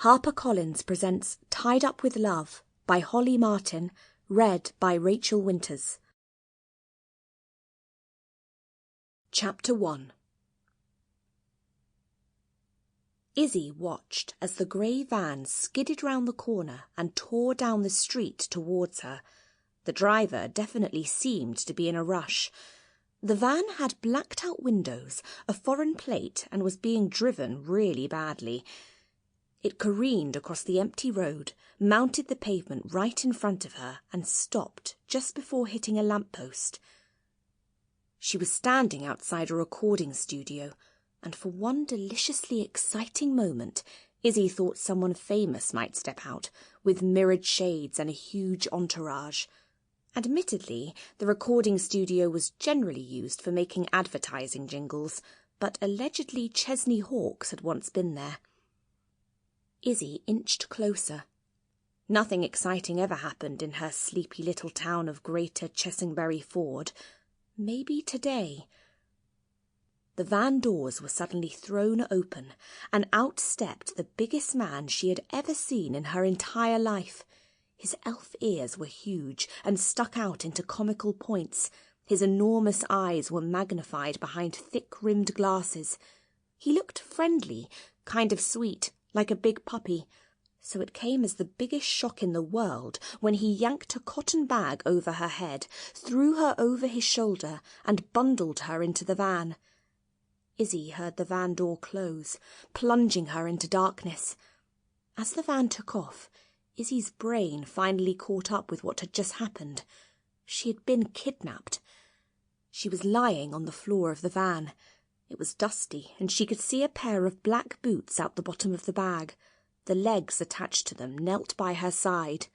HarperCollins presents Tied Up with Love by Holly Martin, read by Rachel Winters. Chapter 1. Izzy watched as the grey van skidded round the corner and tore down the street towards her. The driver definitely seemed to be in a rush. The van had blacked-out windows, a foreign plate, and was being driven really badly. It careened across the empty road, mounted the pavement right in front of her, and stopped just before hitting a lamppost. She was standing outside a recording studio, and for one deliciously exciting moment, Izzy thought someone famous might step out, with mirrored shades and a huge entourage. Admittedly, the recording studio was generally used for making advertising jingles, but allegedly Chesney Hawkes had once been there. Izzy inched closer. Nothing exciting ever happened in her sleepy little town of Greater Chessingbury Ford. Maybe today. The van doors were suddenly thrown open, and out stepped the biggest man she had ever seen in her entire life. His elf ears were huge and stuck out into comical points. His enormous eyes were magnified behind thick-rimmed glasses. He looked friendly, kind of sweet, like a big puppy, so it came as the biggest shock in the world when he yanked a cotton bag over her head, threw her over his shoulder, and bundled her into the van. Izzy heard the van door close, plunging her into darkness. As the van took off, Izzy's brain finally caught up with what had just happened. She had been kidnapped. She was lying on the floor of the van. It was dusty, and she could see a pair of black boots out the bottom of the bag. The legs attached to them knelt by her side.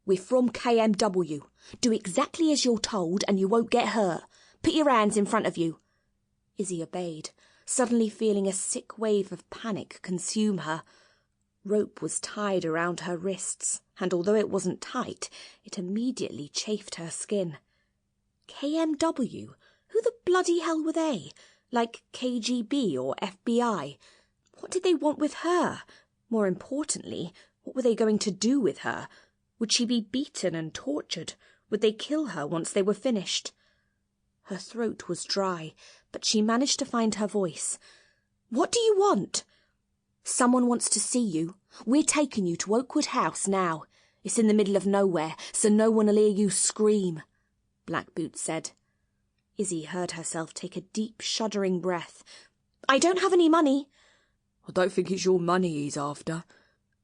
"We're from KMW. Do exactly as you're told and you won't get hurt. Put your hands in front of you." Izzy obeyed, suddenly feeling a sick wave of panic consume her. Rope was tied around her wrists, and although it wasn't tight, it immediately chafed her skin. KMW? Who the bloody hell were they? Like KGB or FBI? What did they want with her? More importantly, what were they going to do with her? Would she be beaten and tortured? Would they kill her once they were finished? Her throat was dry, but she managed to find her voice. "What do you want?" "Someone wants to see you. We're taking you to Oakwood House now. It's in the middle of nowhere, so no one will hear you scream," Black Boots said. Izzy heard herself take a deep, shuddering breath. "I don't have any money." "I don't think it's your money he's after."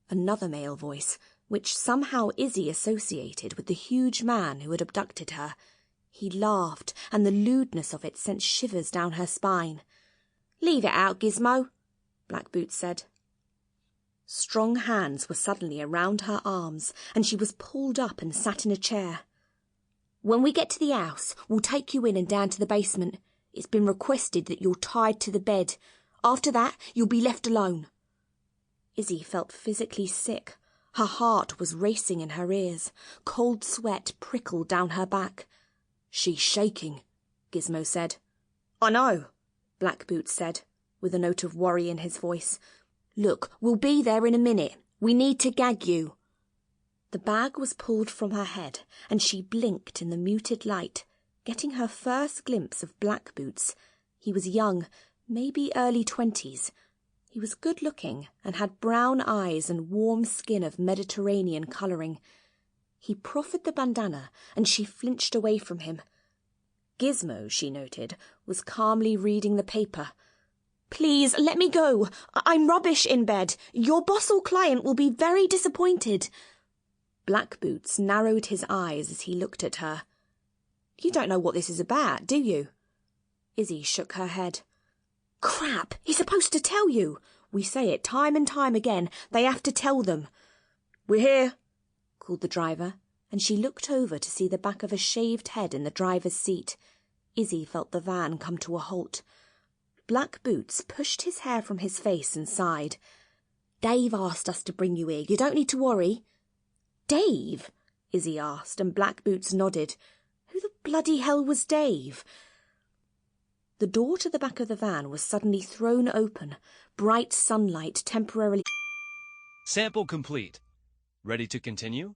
Another male voice, which somehow Izzy associated with the huge man who had abducted her. He laughed, and the lewdness of it sent shivers down her spine. "Leave it out, Gizmo," Black Boots said. Strong hands were suddenly around her arms, and she was pulled up and sat in a chair. "When we get to the house, we'll take you in and down to the basement. It's been requested that you're tied to the bed. After that, you'll be left alone." Izzy felt physically sick. Her heart was racing in her ears. Cold sweat prickled down her back. "She's shaking," Gizmo said. "I know," Black Boots said, with a note of worry in his voice. "Look, we'll be there in a minute. We need to gag you." The bag was pulled from her head, and she blinked in the muted light, getting her first glimpse of Black Boots. He was young, maybe early 20s. He was good-looking and had brown eyes and warm skin of Mediterranean colouring. He proffered the bandana, and she flinched away from him. Gizmo, she noted, was calmly reading the paper. "Please, let me go. I'm rubbish in bed. Your boss or client will be very disappointed." Black Boots narrowed his eyes as he looked at her. "You don't know what this is about, do you?" Izzy shook her head. "Crap, he's supposed to tell you. We say it time and time again. They have to tell them." "We're here," called the driver, and she looked over to see the back of a shaved head in the driver's seat. Izzy felt the van come to a halt. Black Boots pushed his hair from his face and sighed. "Dave asked us to bring you here. You don't need to worry." "Dave?" Izzy asked, and Black Boots nodded. Who the bloody hell was Dave? The door to the back of the van was suddenly thrown open. Bright sunlight temporarily... Sample complete. Ready to continue?